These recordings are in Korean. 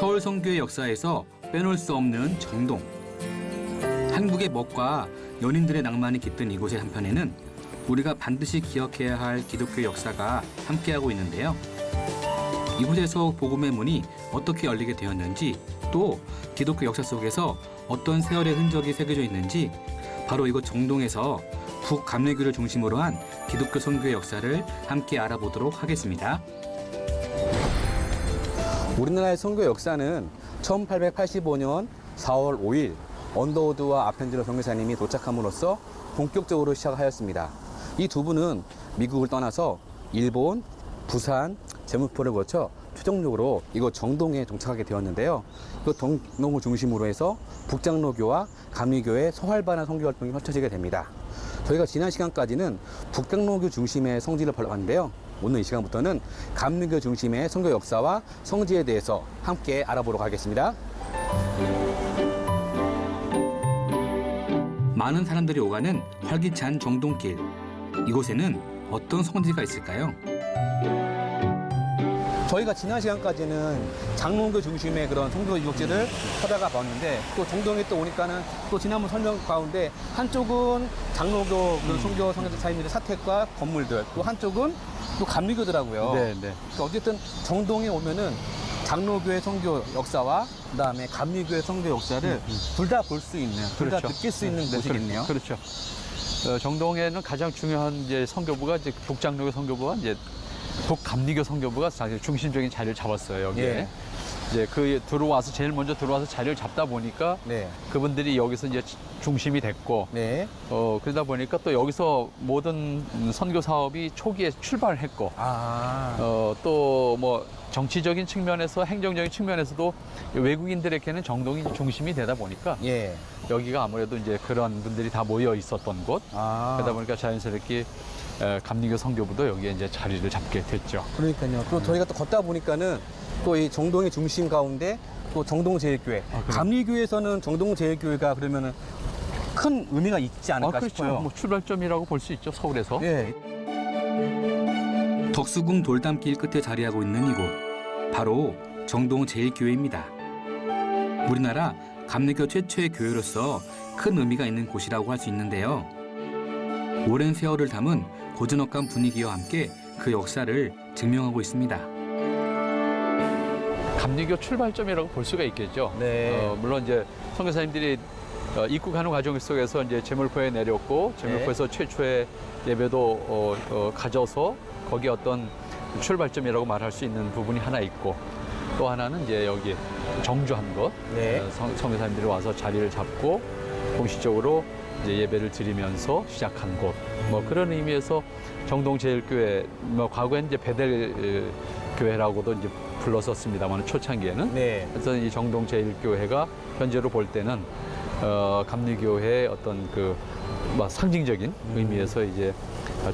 서울 성교의 역사에서 빼놓을 수 없는 정동. 한국의 멋과 연인들의 낭만이 깃든 이곳의 한편에는 우리가 반드시 기억해야 할 기독교의 역사가 함께하고 있는데요. 이곳에서 복음의 문이 어떻게 열리게 되었는지, 또 기독교 역사 속에서 어떤 세월의 흔적이 새겨져 있는지, 바로 이곳 정동에서 북감리교를 중심으로 한 기독교 선교의 역사를 함께 알아보도록 하겠습니다. 우리나라의 선교 역사는 1885년 4월 5일 언더우드와 아펜젤러 선교사님이 도착함으로써 본격적으로 시작하였습니다. 이 두 분은 미국을 떠나서 일본, 부산, 제무포를 거쳐 최종적으로 이곳 정동에 정착하게 되었는데요. 이곳 정동을 중심으로 해서 북장로교와 감리교의 소활발한 선교 활동이 펼쳐지게 됩니다. 저희가 지난 시간까지는 북장로교 중심의 성지를 봤는데요. 오늘 이 시간부터는 감리교 중심의 선교 역사와 성지에 대해서 함께 알아보도록 하겠습니다. 많은 사람들이 오가는 활기찬 정동길. 이곳에는 어떤 성지가 있을까요? 저희가 지난 시간까지는 장로교 중심의 그런 성교 유적지를 찾아가 봤는데, 또 정동에 또 오니까는 또 지난번 설명 가운데 한쪽은 장로교 그런 선교 선교사님들의 사택과 건물들, 또 한쪽은 또 감리교더라고요. 네. 그러니까 어쨌든 정동에 오면은 장로교의 선교 역사와 그다음에 감리교의 선교 역사를 둘 다 볼 수 있는, 둘 다 그렇죠. 느낄 수 있는 곳이겠네요. 그렇죠. 정동에는 가장 중요한 이제 선교부가 이제 북장로교 선교부와 이제 북감리교 선교부가 사실 중심적인 자리를 잡았어요, 여기에. 예. 이제 제일 먼저 들어와서 자리를 잡다 보니까 네. 그분들이 여기서 이제 중심이 됐고, 네. 그러다 보니까 또 여기서 모든 선교 사업이 초기에 출발했고, 또 뭐 정치적인 측면에서, 행정적인 측면에서도 외국인들에게는 정동이 중심이 되다 보니까 예. 여기가 아무래도 이제 그런 분들이 다 모여 있었던 곳. 그러다 보니까 자연스럽게 감리교 선교부도 여기에 이제 자리를 잡게 됐죠. 그러니까요. 또 저희가 또 걷다 보니까는 또 이 정동의 중심 가운데 또 정동제일교회. 감리교에서는 정동제일교회가 그러면은 큰 의미가 있지 않을까 그렇죠. 싶어요. 뭐 출발점이라고 볼 수 있죠, 서울에서. 예. 덕수궁 돌담길 끝에 자리하고 있는 이곳, 바로 정동제일교회입니다. 우리나라 감리교 최초의 교회로서 큰 의미가 있는 곳이라고 할 수 있는데요. 오랜 세월을 담은 고즈넉한 분위기와 함께 그 역사를 증명하고 있습니다. 감리교 출발점이라고 볼 수가 있겠죠. 네. 물론 이제 선교사님들이 입국하는 과정 속에서 이제 제물포에 내렸고, 제물포에서 최초의 예배도 가져서 거기에 어떤 출발점이라고 말할 수 있는 부분이 하나 있고, 또 하나는 이제 여기 정주한 것. 네. 선교사님들이 와서 자리를 잡고 공식적으로 이제 예배를 드리면서 시작한 곳. 뭐 그런 의미에서 정동제일교회, 뭐 과거엔 이제 베델 교회라고도 이제 불렀었습니다만 초창기에는. 네. 그래서 이 정동제일교회가 현재로 볼 때는 감리교회의 어떤 뭐 상징적인 의미에서 이제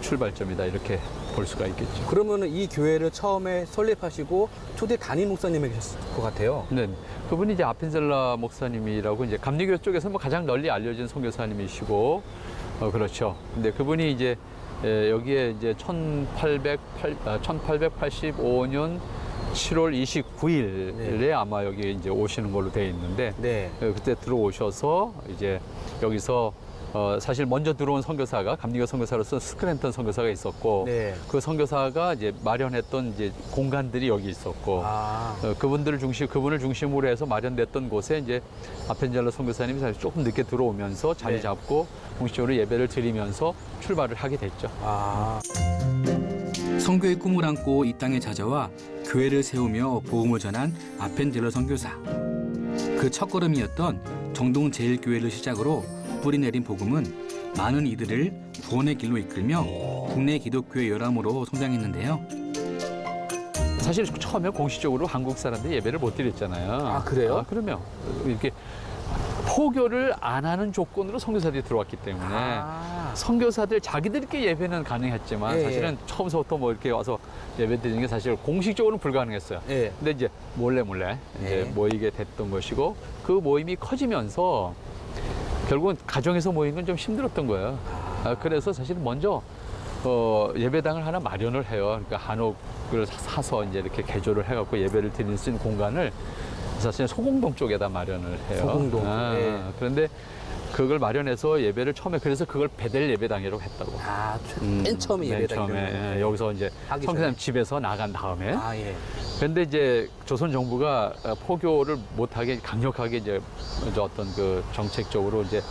출발점이다, 이렇게 볼 수가 있겠죠. 그러면은 이 교회를 처음에 설립하시고 초대 담임 목사님이 계셨을 것 같아요. 네, 그분이 이제 아펜젤라 목사님이라고 이제 감리교 쪽에서 뭐 가장 널리 알려진 선교사님이시고, 그렇죠. 근데 그분이 이제 여기에 이제 1885년 7월 29일에 아마 여기 이제 오시는 걸로 되어 있는데, 네. 그때 들어오셔서 이제 여기서 사실 먼저 들어온 선교사가 감리교 선교사로서 스크랜턴 선교사가 있었고, 네. 그 선교사가 이제 마련했던 이제 공간들이 여기 있었고, 그분을 중심으로 해서 마련됐던 곳에 이제 아펜젤러 선교사님이 사실 조금 늦게 들어오면서 자리 네. 잡고 공식적으로 예배를 드리면서 출발을 하게 됐죠. 선교의 꿈을 안고 이 땅에 찾아와 교회를 세우며 복음을 전한 아펜젤러 선교사. 그 첫걸음이었던 정동제일교회를 시작으로 뿌리내린 복음은 많은 이들을 구원의 길로 이끌며 국내 기독교의 열람으로 성장했는데요. 사실 처음에 공식적으로 한국 사람들이 예배를 못 드렸잖아요. 그래요? 그러면 이렇게 포교를 안 하는 조건으로 선교사들이 들어왔기 때문에 선교사들 자기들끼리 예배는 가능했지만, 예, 사실은 처음부터 뭐 이렇게 와서 예배 드리는 게 사실 공식적으로는 불가능했어요. 예. 근데 이제 몰래 이제 예. 모이게 됐던 것이고, 그 모임이 커지면서 결국은 가정에서 모이는 건 좀 힘들었던 거예요. 그래서 사실 먼저 예배당을 하나 마련을 해요. 그러니까 한옥을 사서 이제 이렇게 개조를 해갖고 예배를 드릴 수 있는 공간을 사실 소공동 쪽에다 마련을 해요. 소공동. 예. 그런데 그걸 마련해서 예배를 처음에 그래서 그걸 베델 예배당이라고 했다고. 맨 처음에 맨 예배당 처음에 예, 여기서 이제 하기 성교사님 집에서 나간 다음에 예. 그런데 이제 조선 정부가 포교를 못하게 강력하게 이제 어떤 그 정책적으로 이제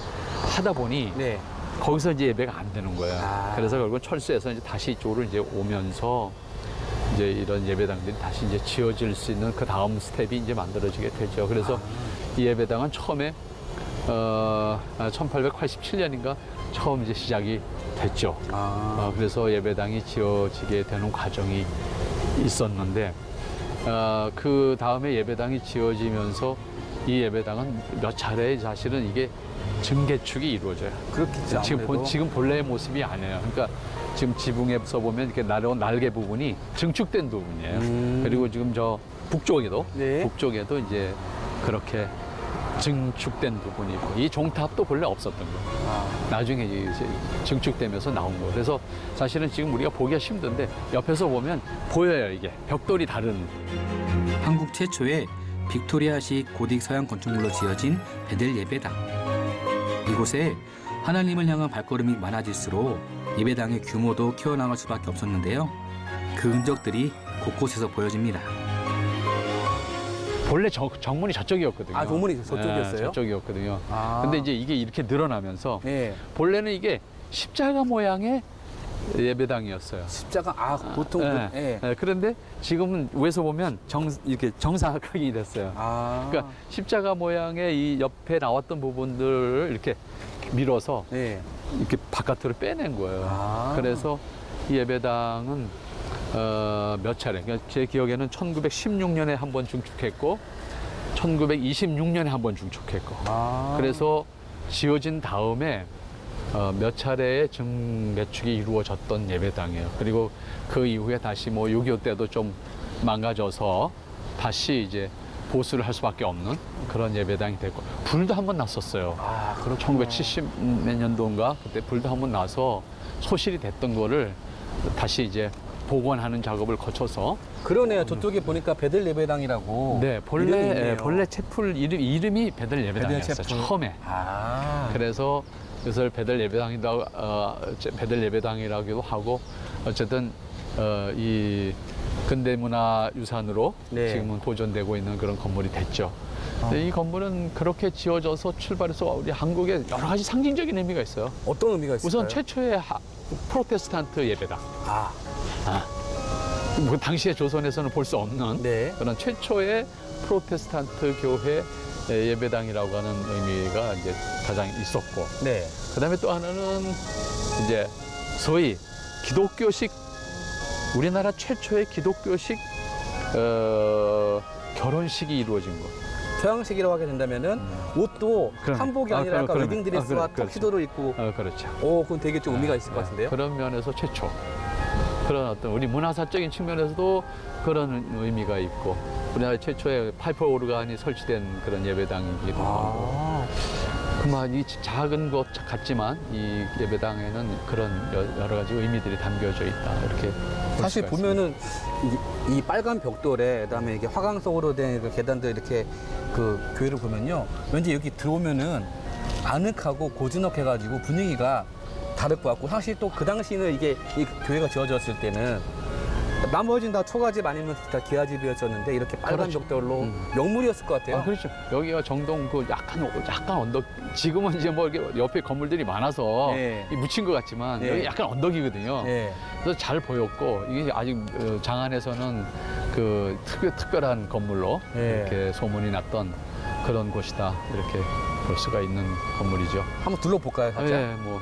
하다 보니 네. 거기서 이제 예배가 안 되는 거야. 그래서 결국 철수해서 이제 다시 이쪽으로 이제 오면서 이제 이런 예배당들이 다시 이제 지어질 수 있는 그 다음 스텝이 이제 만들어지게 되죠. 그래서 이 예배당은 처음에 1887년인가 처음 이제 시작이 됐죠. 그래서 예배당이 지어지게 되는 과정이 있었는데 그 다음에 예배당이 지어지면서 이 예배당은 몇 차례 사실은 이게 증개축이 이루어져요. 그렇겠죠. 지금 본래의 모습이 아니에요. 그러니까 지금 지붕에서 보면 이렇게 날아온 날개 부분이 증축된 부분이에요. 그리고 지금 저 북쪽에도 네. 북쪽에도 이제 그렇게 증축된 부분이 있고 이 종탑도 본래 없었던 거예요. 나중에 이제 증축되면서 나온 거예요. 그래서 사실은 지금 우리가 보기가 힘든데 옆에서 보면 보여요. 이게 벽돌이 다른. 한국 최초의 빅토리아식 고딕 서양 건축물로 지어진 베델 예배당. 이곳에 하나님을 향한 발걸음이 많아질수록 예배당의 규모도 키워나갈 수밖에 없었는데요. 그 흔적들이 곳곳에서 보여집니다. 본래 정문이 저쪽이었거든요. 정문이 저쪽이었어요? 네, 저쪽이었거든요. 근데 이제 이게 이렇게 늘어나면서 네. 본래는 이게 십자가 모양의 예배당이었어요. 십자가 보통 그런데 지금은 위에서 보면 이렇게 정사각형이 됐어요. 그러니까 십자가 모양의 이 옆에 나왔던 부분들을 이렇게 밀어서 이렇게 바깥으로 빼낸 거예요. 그래서 이 예배당은 몇 차례, 그러니까 제 기억에는 1916년에 한 번 중축했고 1926년에 한 번 중축했고 그래서 지어진 다음에 몇 차례의 증개축이 이루어졌던 예배당이에요. 그리고 그 이후에 다시 뭐 6.25 때도 좀 망가져서 다시 이제 보수를 할 수밖에 없는 그런 예배당이 됐고 불도 한 번 났었어요. 1970 몇 년도인가 그때 불도 한 번 나서 소실이 됐던 거를 다시 이제 복원하는 작업을 거쳐서 그러네요. 저쪽에 보니까 베델 예배당이라고. 네, 본래 채플 이름이 베델 예배당이었어요. 채플. 처음에. 그래서 그것을 베델 예배당이라기도 하고 어쨌든 이 근대문화유산으로 지금은 보존되고 있는 그런 건물이 됐죠. 근데 이 건물은 그렇게 지어져서 출발해서 우리 한국에 여러 가지 상징적인 의미가 있어요. 어떤 의미가 있을까요? 우선 최초의 프로테스탄트 예배당. 뭐 당시의 조선에서는 볼 수 없는 그런 최초의 프로테스탄트 교회 예배당이라고 하는 의미가 이제 가장 있었고, 그다음에 또 하나는 이제 소위 기독교식 우리나라 최초의 기독교식 결혼식이 이루어진 것. 서양식이라고 하게 된다면은 옷도 한복이 아니라 아까 웨딩드레스와 턱시도를 입고. 그렇죠. 그건 되게 좀 의미가 있을 것 같은데요. 그런 면에서 최초. 그런 어떤 우리 문화사적인 측면에서도 그런 의미가 있고 우리나라 최초의 파이프 오르간이 설치된 그런 예배당이기도 하고 그만 이 작은 것 같지만 이 예배당에는 그런 여러 가지 의미들이 담겨져 있다 이렇게 사실 보면은 이 빨간 벽돌에 그다음에 이게 화강석으로 된 그 계단들 이렇게 그 교회를 보면요 왠지 여기 들어오면은 아늑하고 고즈넉해가지고 분위기가 다를 것 같고 사실 또 그 당시는 이게 이 교회가 지어졌을 때는 나머지는 다 초가집 아니면 다 기와집이었었는데 이렇게 빨간 벽돌로 명물이었을 것 같아요. 그렇죠. 여기가 정동 그 약간 언덕 지금은 이제 뭐 이렇게 옆에 건물들이 많아서 묻힌 것 같지만 여기 약간 언덕이거든요. 그래서 잘 보였고 이게 아직 장안에서는 그 특별한 건물로 이렇게 소문이 났던 그런 곳이다 이렇게 볼 수가 있는 건물이죠. 한번 둘러볼까요, 살짝? 뭐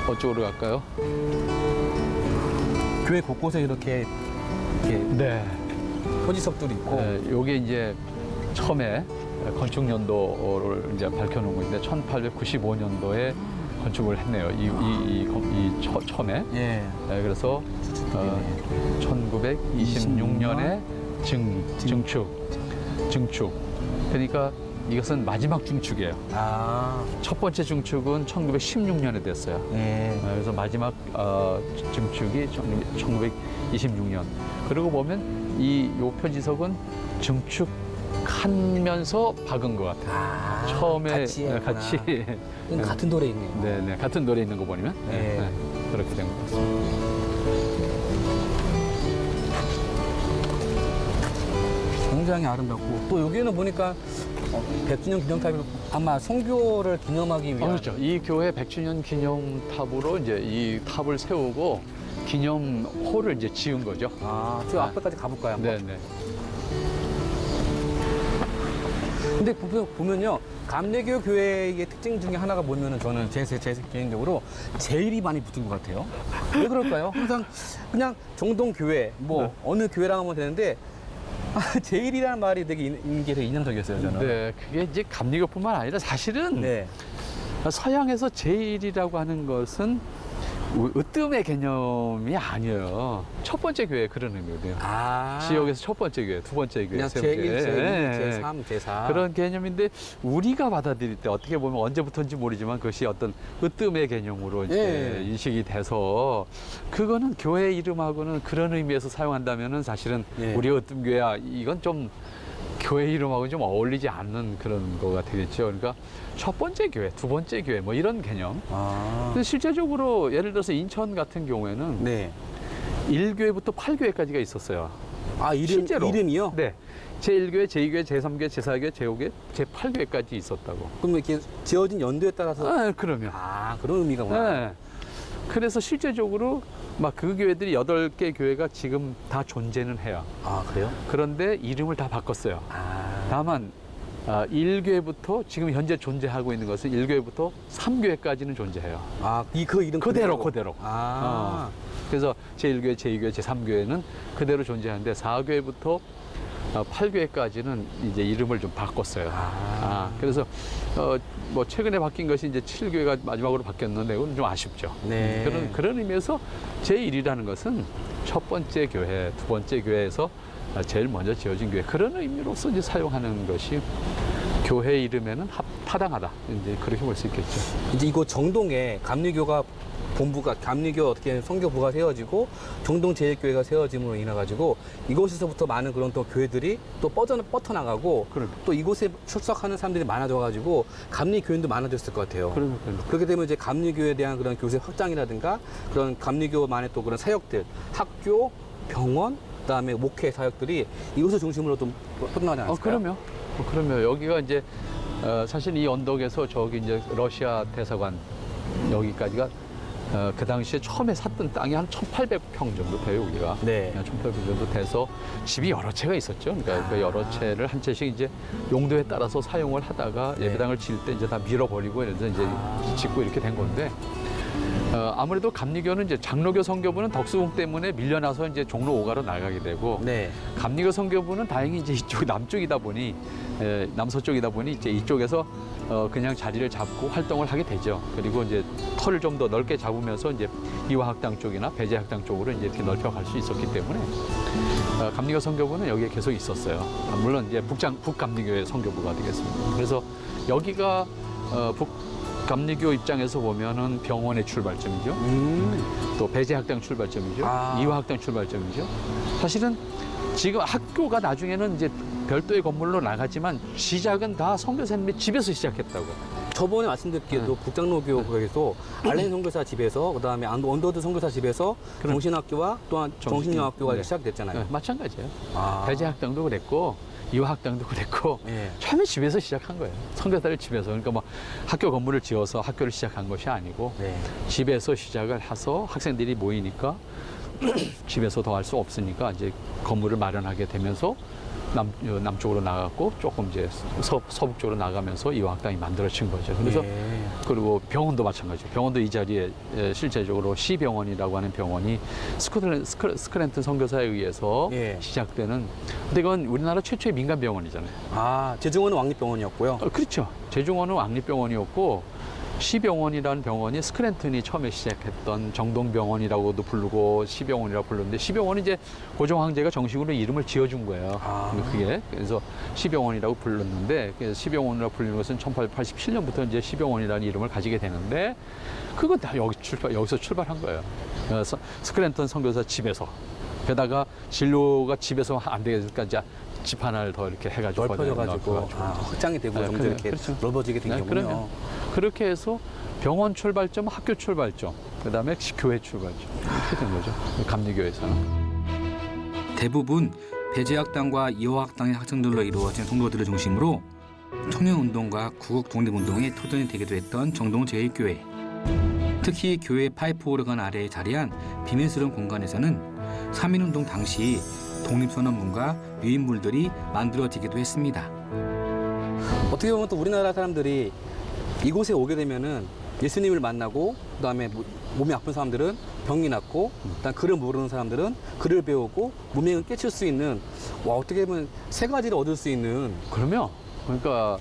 어쪽으로 갈까요? 교회 곳곳에 이렇게 표지석들이 있고. 요게 이제 처음에 건축 연도를 이제 밝혀놓은 건데 1895년도에 건축을 했네요. 처음에. 그래서 1926년에 증축. 그러니까 이것은 마지막 중축이에요. 첫 번째 중축은 1916년에 됐어요. 그래서 마지막 증축이 1926년. 그러고 보면 요 표지석은 증축 하면서 박은 것 같아요. 아, 처음에 같이 했구나. 같이 같은 돌에 있네요. 네, 같은 노래 있는 거 보면 네. 그렇게 된 것 같습니다. 굉장히 아름답고 또 여기는 보니까 100주년 기념탑이 아마 성교를 기념하기 위한 그렇죠. 이 교회 100주년 기념탑으로 이제 이 탑을 세우고 기념홀을 이제 지은 거죠. 저 앞에까지 가볼까요? 한번? 네, 네. 근데 보면요 감리교 교회의 특징 중에 하나가 뭐냐면은 저는 제 개인적으로 제일이 많이 붙은 것 같아요. 왜 그럴까요? 항상 그냥 정동 교회 뭐 네. 어느 교회랑 하면 되는데 제일이라는 말이 되게 있는 게 되게 인상적이었어요 저는. 네, 그게 이제 감리교뿐만 아니라 사실은 네. 서양에서 제일이라고 하는 것은 으뜸의 개념이 아니에요. 첫 번째 교회 그런 의미거든요. 지역에서 첫 번째 교회, 두 번째 교회, 그냥 세 제1, 번째. 제2, 네. 제3, 제4 그런 개념인데 우리가 받아들일 때 어떻게 보면 언제부터인지 모르지만 그것이 어떤 으뜸의 개념으로 이제 예. 인식이 돼서 그거는 교회 이름하고는 그런 의미에서 사용한다면은 사실은 예. 우리가 으뜸 교회야 이건 좀 교회 이름하고는 좀 어울리지 않는 그런 거가 되겠죠. 그러니까 첫 번째 교회, 두 번째 교회 뭐 이런 개념. 근데 실제적으로 예를 들어서 인천 같은 경우에는 네. 1교회부터 8교회까지가 있었어요. 실제로. 이름이요? 네. 제1교회, 제2교회, 제3교회, 제4교회, 제5교회, 제8교회까지 있었다고. 그럼 이렇게 지어진 연도에 따라서 그러면. 그런 의미가구나. 네. 그래서 실제적으로 막 그 교회들이 8개 교회가 지금 다 존재는 해요. 그래요? 그런데 이름을 다 바꿨어요. 다만 1교회부터 지금 현재 존재하고 있는 것은 1교회부터 3교회까지는 존재해요. 그 이름 그대로. 그래서 제1교회, 제2교회, 제3교회는 그대로 존재하는데 4교회부터 8교회까지는 이제 이름을 좀 바꿨어요. 그래서 뭐 최근에 바뀐 것이 이제 7교회가 마지막으로 바뀌었는데 그건 좀 아쉽죠. 네. 그런 의미에서 제1이라는 것은 첫 번째 교회, 두 번째 교회에서 제일 먼저 지어진 교회 그런 의미로서 이제 사용하는 것이 교회 이름에는 타당하다. 이제 그렇게 볼 수 있겠죠. 이제 이곳 정동에 감리교가 본부가 감리교 어떻게 선교부가 세워지고 정동 제일교회가 세워짐으로 인해 가지고 이곳에서부터 많은 그런 또 교회들이 또 뻗어나가고 또 이곳에 출석하는 사람들이 많아져 가지고 감리교인도 많아졌을 것 같아요. 그렇게 되면 이제 감리교에 대한 그런 교세 확장이라든가 그런 감리교만의 또 그런 사역들, 학교, 병원, 그다음에 목회 사역들이 이곳을 중심으로 좀 뻗어나가지 않았을까요? 그럼요. 여기가 이제 사실 이 언덕에서 저기 이제 러시아 대사관 여기까지가 그 당시에 처음에 샀던 땅이 한 1,800평 정도 돼요, 여기가. 네. 1,800평 정도 돼서 집이 여러 채가 있었죠. 그러니까 그 여러 채를 한 채씩 이제 용도에 따라서 사용을 하다가 네. 예배당을 지을 때 이제 다 밀어버리고 이래서 이제 짓고 이렇게 된 건데 아무래도 감리교는 이제 장로교 선교부는 덕수궁 때문에 밀려나서 이제 종로 5가로 나가게 되고 네. 감리교 선교부는 다행히 이제 이쪽 남쪽이다 보니 남서쪽이다 보니 이제 이쪽에서 그냥 자리를 잡고 활동을 하게 되죠. 그리고 이제 털을 좀 더 넓게 잡으면서 이제 이화학당 쪽이나 배재학당 쪽으로 이제 이렇게 넓혀갈 수 있었기 때문에 감리교 선교부는 여기에 계속 있었어요. 물론 이제 북감리교의 선교부가 되겠습니다. 그래서 여기가 북감리교 입장에서 보면은 병원의 출발점이죠. 또 배재학당 출발점이죠. 이화학당 출발점이죠. 사실은 지금 학교가 나중에는 이제 별도의 건물로 나갔지만 시작은 다 선교사님의 집에서 시작했다고. 저번에 말씀드렸기에도 북장로교회에서 알렌 선교사 집에서 그다음에 언더드 선교사 집에서 정신학교와 또한 정신영학교가 네. 시작됐잖아요. 네, 마찬가지예요. 배재학당도 그랬고 이화학당도 그랬고 네. 처음에 집에서 시작한 거예요. 선교사를 집에서. 그러니까 뭐 학교 건물을 지어서 학교를 시작한 것이 아니고 네. 집에서 시작을 해서 학생들이 모이니까 집에서 더 할 수 없으니까 이제 건물을 마련하게 되면서 남쪽으로 나갔고 조금 이제 서북쪽으로 나가면서 이화학당이 만들어진 거죠. 그래서 그리고 병원도 마찬가지죠. 병원도 이 자리에 실제적으로 시병원이라고 하는 병원이 스크랜튼 선교사에 의해서 시작되는. 근데 이건 우리나라 최초의 민간 병원이잖아요. 제중원은 왕립병원이었고요. 그렇죠. 제중원은 왕립병원이었고 시병원이라는 병원이 스크랜튼이 처음에 시작했던 정동병원이라고도 부르고 시병원이라고 불렀는데 시병원이 이제 고종 황제가 정식으로 이름을 지어준 거예요. 그게 그래서 시병원이라고 불렀는데 시병원이라고 불리는 것은 1887년부터 이제 시병원이라는 이름을 가지게 되는데 그건 다 여기서 출발한 거예요. 스크랜턴 선교사 집에서. 게다가 진료가 집에서 안 되니까 이제 집 하나를 더 이렇게 해가지고 넓혀져가지고 넣어가지고. 확장이 되고 네, 점점 이렇게 그렇죠. 넓어지게 된 네, 거군요. 그러면 그렇게 해서 병원 출발점, 학교 출발점, 그다음에 교회 출발점 이렇게 된 거죠. 감리교에서는. 대부분 배제학당과 이화학당의 학생들로 이루어진 성도들을 중심으로 청년운동과 구국 독립운동의 토전이 되기도 했던 정동 제1교회. 특히 교회 파이프 오르간 아래에 자리한 비밀스러운 공간에서는 3.1운동 당시 독립선언문과 유인물들이 만들어지기도 했습니다. 어떻게 보면 또 우리나라 사람들이 이곳에 오게 되면은 예수님을 만나고 그다음에 몸이 아픈 사람들은 병이 낫고 그다음 글을 모르는 사람들은 글을 배우고 문맹을 깨칠 수 있는 어떻게 보면 세 가지를 얻을 수 있는 그러니까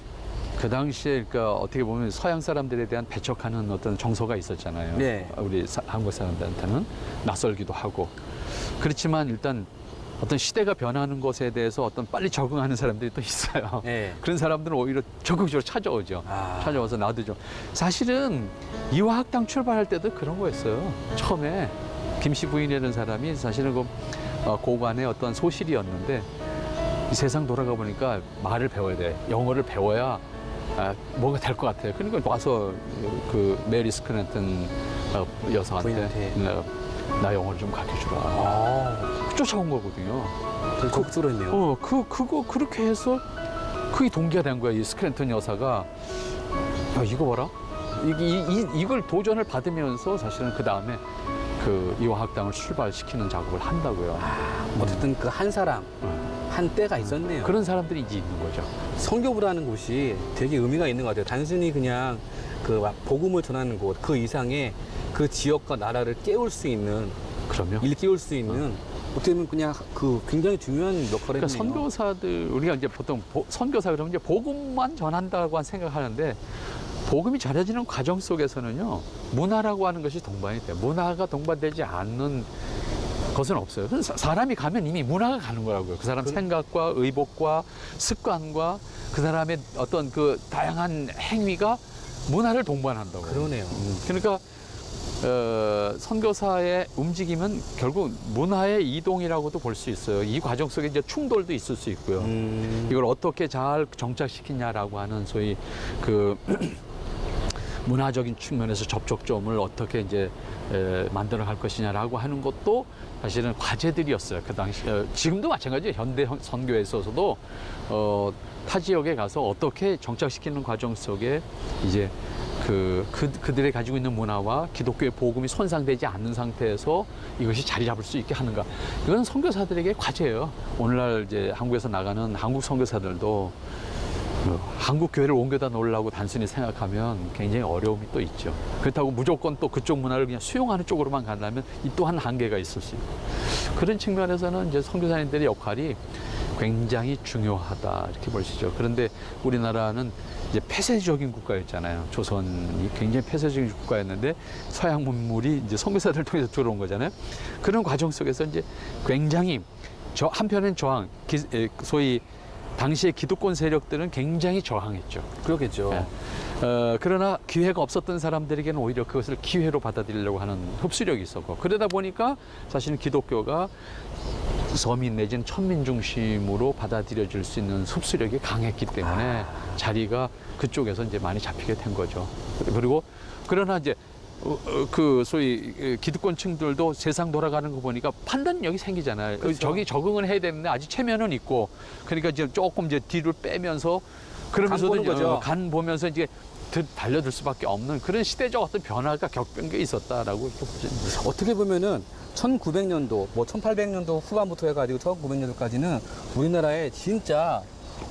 그 당시에 그러니까 어떻게 보면 서양 사람들에 대한 배척하는 어떤 정서가 있었잖아요. 네. 우리 한국 사람들한테는 낯설기도 하고 그렇지만 일단 어떤 시대가 변하는 것에 대해서 어떤 빨리 적응하는 사람들이 또 있어요. 네. 그런 사람들은 오히려 적극적으로 찾아오죠. 찾아와서 나도 좀. 사실은 이화학당 출발할 때도 그런 거였어요. 처음에 김씨 부인이라는 사람이 사실은 그 고관의 어떤 소실이었는데 이 세상 돌아가 보니까 말을 배워야 돼. 영어를 배워야 뭐가 될 것 같아요. 그러니까 와서 그 메리 스크랜턴 여사한테 나 영어를 좀 가르쳐주라. 쫓아온 거거든요. 되게 적극적으로했네요. 그거 그렇게 해서 그게 동기가 된 거야. 이 스크랜턴 여사가 야 이거 봐라. 이걸 도전을 받으면서 사실은 그 다음에 그 이화학당을 출발시키는 작업을 한다고요. 어쨌든 그 한 사람 한 때가 있었네요. 그런 사람들이 이제 있는 거죠. 성교부라는 곳이 되게 의미가 있는 것 같아요. 단순히 그냥 그 복음을 전하는 곳, 그 이상의 그 지역과 나라를 깨울 수 있는, 그럼요. 일깨울 수 있는 어떻게 보면 그냥 그 굉장히 중요한 역할을 그러니까 했네요. 선교사들 우리가 이제 보통 선교사 그러면 이제 복음만 전한다고 생각하는데 복음이 전해지는 과정 속에서는요 문화라고 하는 것이 동반이 돼요. 문화가 동반되지 않는 것은 없어요. 사람이 가면 이미 문화가 가는 거라고요. 그 사람 생각과 의복과 습관과 그 사람의 어떤 그 다양한 행위가 문화를 동반한다고. 그러네요. 그러니까 선교사의 움직임은 결국 문화의 이동이라고도 볼 수 있어요. 이 과정 속에 이제 충돌도 있을 수 있고요. 이걸 어떻게 잘 정착시키냐라고 하는 소위 그 문화적인 측면에서 접촉점을 어떻게 이제 만들어 갈 것이냐라고 하는 것도 사실은 과제들이었어요. 그 당시 지금도 마찬가지예요. 현대 선교에 있어서도 타 지역에 가서 어떻게 정착시키는 과정 속에 이제 그들이 가지고 있는 문화와 기독교의 복음이 손상되지 않는 상태에서 이것이 자리 잡을 수 있게 하는가. 이건 선교사들에게 과제예요. 오늘날 이제 한국에서 나가는 한국 선교사들도 한국 교회를 옮겨다 놓으려고 단순히 생각하면 굉장히 어려움이 또 있죠. 그렇다고 무조건 또 그쪽 문화를 그냥 수용하는 쪽으로만 간다면 이 또한 한계가 있을 수 있고. 그런 측면에서는 이제 선교사님들의 역할이 굉장히 중요하다 이렇게 볼 수 있죠. 그런데 우리나라는 이제 폐쇄적인 국가였잖아요. 조선이 굉장히 폐쇄적인 국가였는데 서양 문물이 이제 선교사들을 통해서 들어온 거잖아요. 그런 과정 속에서 이제 굉장히 한편은 저항, 소위 당시의 기득권 세력들은 굉장히 저항했죠. 그렇겠죠. 네. 그러나 기회가 없었던 사람들에게는 오히려 그것을 기회로 받아들이려고 하는 흡수력이 있었고 그러다 보니까 사실은 기독교가 서민 내지는 천민 중심으로 받아들여질 수 있는 흡수력이 강했기 때문에 자리가 그쪽에서 이제 많이 잡히게 된 거죠. 그리고 그러나 이제 그 소위 기득권층들도 세상 돌아가는 거 보니까 판단력이 생기잖아요. 그렇죠. 저기 적응을 해야 되는데 아직 체면은 있고 그러니까 이제 조금 이제 뒤를 빼면서 그러면서도 간 보는 거죠. 간 보면서 이제 달려들 수밖에 없는 그런 시대적 어떤 변화가 겪은 게 있었다라고 이렇게 보시는 거죠. 어떻게 보면은 1900년도, 뭐 1800년도 후반부터 해가지고 1900년도까지는 우리나라에 진짜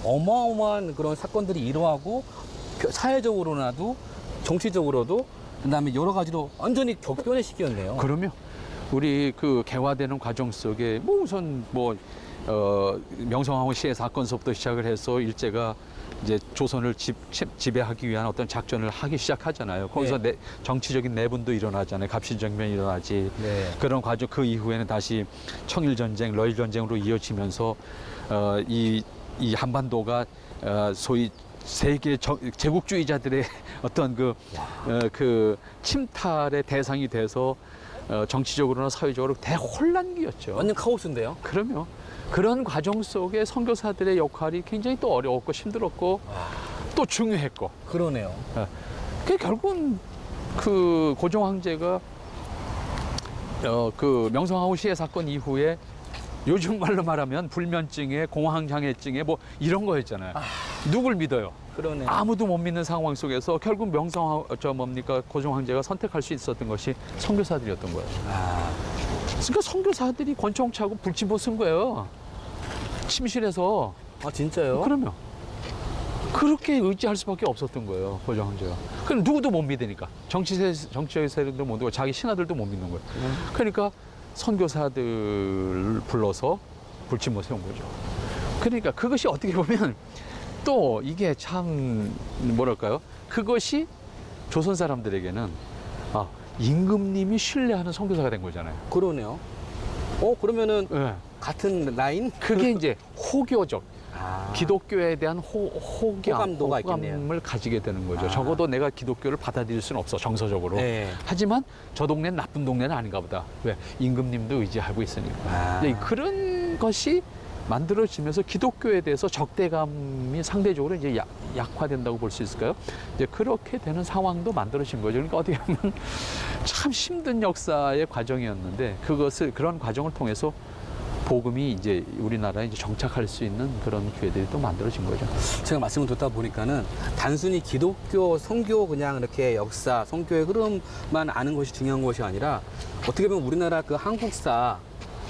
어마어마한 그런 사건들이 일어나고 사회적으로나도 정치적으로도 그다음에 여러 가지로 완전히 격변의 시기였네요. 그럼요. 우리 그 개화되는 과정 속에 뭐 우선 명성황후 시해 사건서부터 시작을 해서 일제가 이제 조선을 지배하기 위한 어떤 작전을 하기 시작하잖아요. 거기서 정치적인 내분도 일어나잖아요. 갑신정변이 일어나지. 네. 그런 과정 그 이후에는 다시 청일전쟁, 러일전쟁으로 이어지면서 이 한반도가 소위 세계 제국주의자들의 어떤 그 침탈의 대상이 돼서 정치적으로나 사회적으로 대혼란기였죠. 완전 카오스인데요. 그러면 그런 과정 속에 선교사들의 역할이 굉장히 또 어려웠고 힘들었고 또 중요했고. 그러네요. 그 결국은 그 고종 황제가 그 명성황후 시해 사건 이후에 요즘 말로 말하면 불면증에 공황장애증에 뭐 이런 거였잖아요. 누굴 믿어요? 그러네. 아무도 못 믿는 상황 속에서 결국 고종 황제가 선택할 수 있었던 것이 선교사들이었던 거예요. 그러니까 선교사들이 권총 차고 불침보 쓴 거예요. 침실에서. 아, 진짜요? 그러면 그렇게 의지할 수밖에 없었던 거예요, 고종 황제가. 그럼 누구도 못 믿으니까. 정치적 세력도 못 믿고 자기 신하들도 못 믿는 거예요. 그러니까 선교사들을 불러서 불침보 세운 거죠. 그러니까 그것이 어떻게 보면 또 이게 참 뭐랄까요? 그것이 조선 사람들에게는 임금님이 신뢰하는 선교사가 된 거잖아요. 그러네요. 그러면은 네. 같은 라인? 그게 이제 호교적. 아. 기독교에 대한 호감도가 있겠네요. 호감을 가지게 되는 거죠. 적어도 내가 기독교를 받아들일 수는 없어, 정서적으로. 네. 하지만 저 동네는 나쁜 동네는 아닌가 보다. 왜? 임금님도 의지하고 있으니까. 이제 그런 것이 만들어지면서 기독교에 대해서 적대감이 상대적으로 이제 약화된다고 볼 수 있을까요? 이제 그렇게 되는 상황도 만들어진 거죠. 그러니까 어떻게 보면 참 힘든 역사의 과정이었는데 그런 과정을 통해서 복음이 이제 우리나라에 이제 정착할 수 있는 그런 기회들이 또 만들어진 거죠. 제가 말씀을 듣다 보니까는 단순히 기독교, 선교 그냥 이렇게 역사, 선교의 흐름만 아는 것이 중요한 것이 아니라 어떻게 보면 우리나라 그 한국사,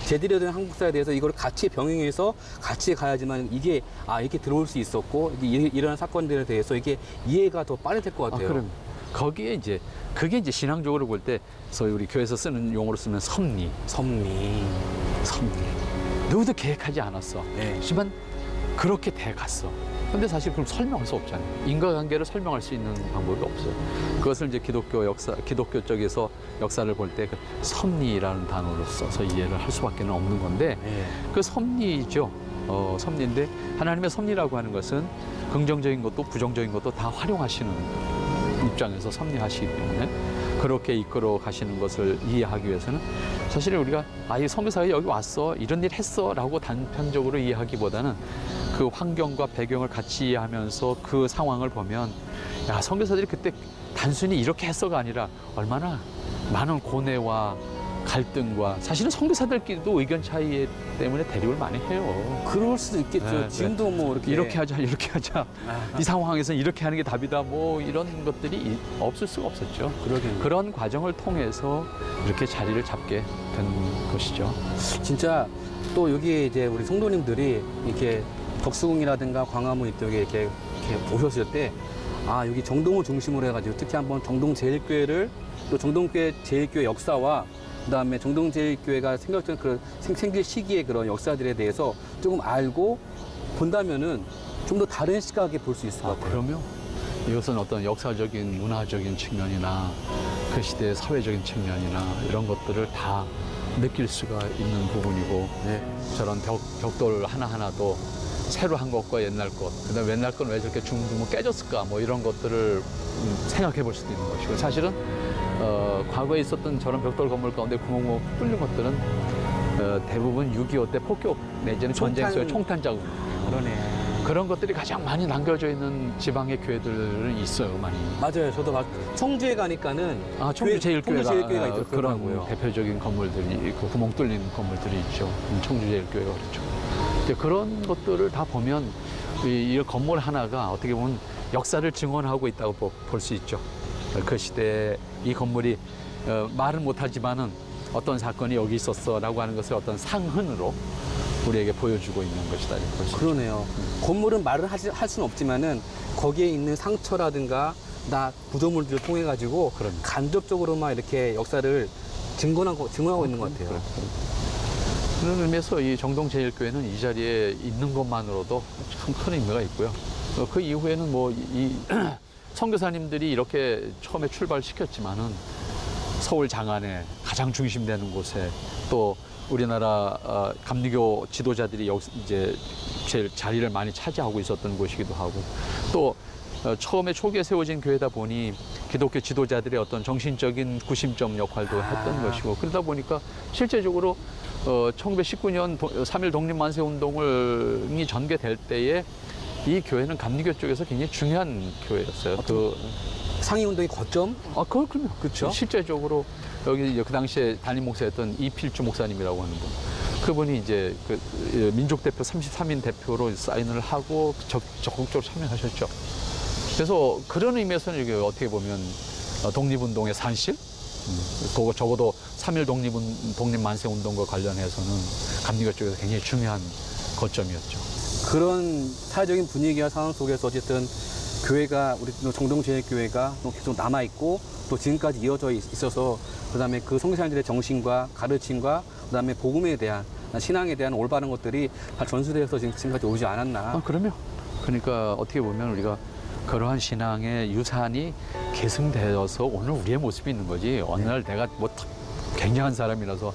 제대로 된 한국사에 대해서 이걸 같이 병행해서 같이 가야지만 이게 이렇게 들어올 수 있었고 이런 사건들에 대해서 이게 이해가 더 빨리 될 것 같아요. 그럼 거기에 이제 그게 이제 신앙적으로 볼 때 소위 우리 교회에서 쓰는 용어로 쓰면 섭리. 누구도 계획하지 않았어. 네. 하지만 그렇게 돼 갔어. 근데 사실 그럼 설명할 수 없잖아요. 인과관계를 설명할 수 있는 방법이 없어요. 그것을 이제 기독교 쪽에서 역사를 볼 때 그 섭리라는 단어를 써서 이해를 할 수밖에 없는 건데 네. 그 섭리죠. 섭리인데 하나님의 섭리라고 하는 것은 긍정적인 것도 부정적인 것도 다 활용하시는 입장에서 섭리하시기 때문에 그렇게 이끌어 가시는 것을 이해하기 위해서는 사실 우리가 이 선교사가 여기 왔어 이런 일 했어 라고 단편적으로 이해하기보다는 그 환경과 배경을 같이 이해하면서 그 상황을 보면 선교사들이 그때 단순히 이렇게 했어가 아니라 얼마나 많은 고뇌와 갈등과 사실은 선교사들끼리도 의견 차이 때문에 대립을 많이 해요. 그럴 수도 있겠죠. 네, 지금도 뭐 이렇게 하자 이 상황에서는 이렇게 하는 게 답이다 뭐 이런 것들이 없을 수가 없었죠. 그러겠네요. 그런 과정을 통해서 이렇게 자리를 잡게 된 것이죠. 진짜 또 여기 이제 우리 성도님들이 이렇게 덕수궁이라든가 광화문 이쪽에 이렇게 오셨을 때 여기 정동을 중심으로 해가지고 특히 한번 정동제일교회를 또 정동교회 제일교회 역사와 그다음에 정동제일교회가 생길 시기의 그런 역사들에 대해서 조금 알고 본다면은 좀 더 다른 시각에 볼 수 있을 것 같아요. 그럼요. 이것은 어떤 역사적인 문화적인 측면이나 그 시대의 사회적인 측면이나 이런 것들을 다 느낄 수가 있는 부분이고 저런 벽돌 하나하나도 새로 한 것과 옛날 것, 그다음에 옛날 건 왜 저렇게 중둥둥 깨졌을까 뭐 이런 것들을 생각해 볼 수도 있는 것이고 사실은 과거에 있었던 저런 벽돌 건물 가운데 구멍 뚫린 것들은 대부분 6.25 때 폭격 내지는 전쟁 속의 총탄 자국 그런 것들이 가장 많이 남겨져 있는 지방의 교회들은 있어요, 많이. 맞아요. 저도 청주에 가니까는 청주 제일교회가 있더라고요. 그런 대표적인 건물들이 그 구멍 뚫린 건물들이 있죠. 청주 제일교회가 그렇죠. 근데 그런 것들을 다 보면 이 건물 하나가 어떻게 보면 역사를 증언하고 있다고 볼 수 있죠. 그 시대에 이 건물이 말은 못하지만은 어떤 사건이 여기 있었어라고 하는 것을 어떤 상흔으로 우리에게 보여주고 있는 것이다. 그러네요. 건물은 말을 할 수는 없지만은 거기에 있는 상처라든가 구조물들을 통해 가지고 간접적으로만 이렇게 역사를 증언하고 있는 것 같아요. 그런 의미에서 이 정동제일교회는 이 자리에 있는 것만으로도 참 큰 의미가 있고요. 그 이후에는 뭐 이 선교사님들이 이렇게 처음에 출발시켰지만은 서울 장안에 가장 중심되는 곳에 또 우리나라 감리교 지도자들이 이제 제일 자리를 많이 차지하고 있었던 곳이기도 하고 또 처음에 초기에 세워진 교회다 보니 기독교 지도자들의 어떤 정신적인 구심점 역할도 했던 것이고 그러다 보니까 실제적으로 1919년 3.1 독립만세 운동이 전개될 때에 이 교회는 감리교 쪽에서 굉장히 중요한 교회였어요. 상위 운동의 거점? 그럼요. 그렇죠. 실제적으로 여기 이제 그 당시에 담임 목사였던 이필주 목사님이라고 하는 분. 그분이 이제 민족 대표 33인 대표로 사인을 하고 적극적으로 참여하셨죠. 그래서 그런 의미에서는 이게 어떻게 보면 독립운동의 산실, 적어도 3.1 독립만세 운동과 관련해서는 감리교 쪽에서 굉장히 중요한 거점이었죠. 그런 사회적인 분위기와 상황 속에서 어쨌든 교회가 우리 정동제일교회가 계속 남아 있고 또 지금까지 이어져 있어서 그다음에 그 선교사님들의 정신과 가르침과 그다음에 복음에 대한 신앙에 대한 올바른 것들이 다 전수되어서 지금까지 오지 않았나. 그럼요. 그러니까 어떻게 보면 우리가 그러한 신앙의 유산이 계승되어서 오늘 우리의 모습이 있는 거지. 어느 날 내가 뭐 굉장한 사람이라서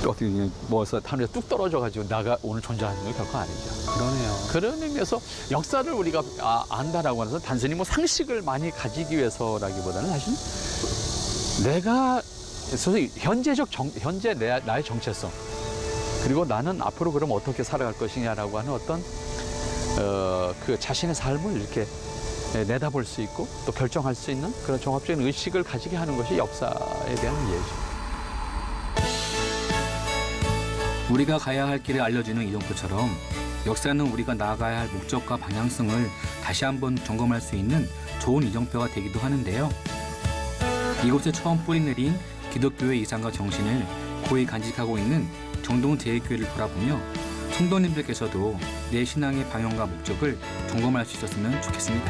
어떻게 그냥 뭐서 하늘에 뚝 떨어져가지고 나가 오늘 존재하는 건 결코 아니죠. 그러네요. 그런 의미에서 역사를 우리가 안다라고 해서 단순히 뭐 상식을 많이 가지기 위해서라기보다는 사실 내가 현재 나의 정체성 그리고 나는 앞으로 그럼 어떻게 살아갈 것이냐라고 하는 어떤 그 자신의 삶을 이렇게 내다볼 수 있고 또 결정할 수 있는 그런 종합적인 의식을 가지게 하는 것이 역사에 대한 이해죠. 우리가 가야 할 길을 알려주는 이정표처럼 역사는 우리가 나아가야 할 목적과 방향성을 다시 한번 점검할 수 있는 좋은 이정표가 되기도 하는데요. 이곳에 처음 뿌리 내린 기독교의 이상과 정신을 고이 간직하고 있는 정동제일교회를 돌아보며 성도님들께서도 내 신앙의 방향과 목적을 점검할 수 있었으면 좋겠습니다.